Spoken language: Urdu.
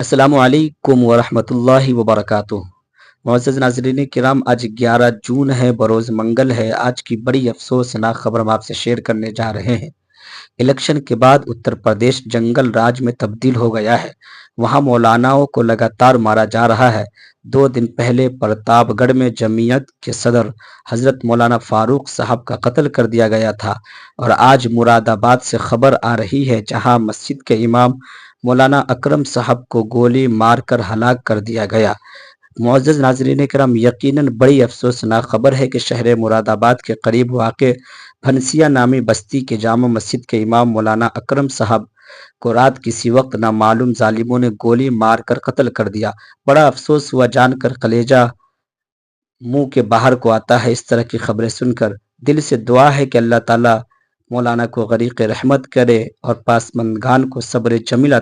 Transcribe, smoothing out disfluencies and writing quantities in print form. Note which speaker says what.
Speaker 1: السلام علیکم ورحمۃ اللہ وبرکاتہ۔ معزز ناظرین کرام، آج 11 جون ہے، بروز منگل ہے۔ آج کی بڑی افسوسناک خبر ہم آپ سے شیئر کرنے جا رہے ہیں۔ الیکشن کے بعد اتر پردیش جنگل راج میں تبدیل ہو گیا ہے۔ وہاں مولاناؤں کو لگاتار مارا جا رہا ہے۔ 2 دن پہلے پرتاپ گڑھ میں جمعیت کے صدر حضرت مولانا فاروق صاحب کا قتل کر دیا گیا تھا، اور آج مراد آباد سے خبر آ رہی ہے جہاں مسجد کے امام مولانا اکرم صاحب کو گولی مار کر ہلاک کر دیا گیا۔ معزز ناظرین کرام، یقیناً بڑی افسوسناک خبر ہے کہ شہر مراد آباد کے قریب واقع پھنسیا نامی بستی کے جامع مسجد کے امام مولانا اکرم صاحب کو رات کسی وقت نامعلوم ظالموں نے گولی مار کر قتل کر دیا۔ بڑا افسوس ہوا جان کر، کلیجہ منہ کے باہر کو آتا ہے اس طرح کی خبریں سن کر۔ دل سے دعا ہے کہ اللہ تعالیٰ مولانا کو غریق رحمت کرے اور پاسماندگان کو صبر جمیل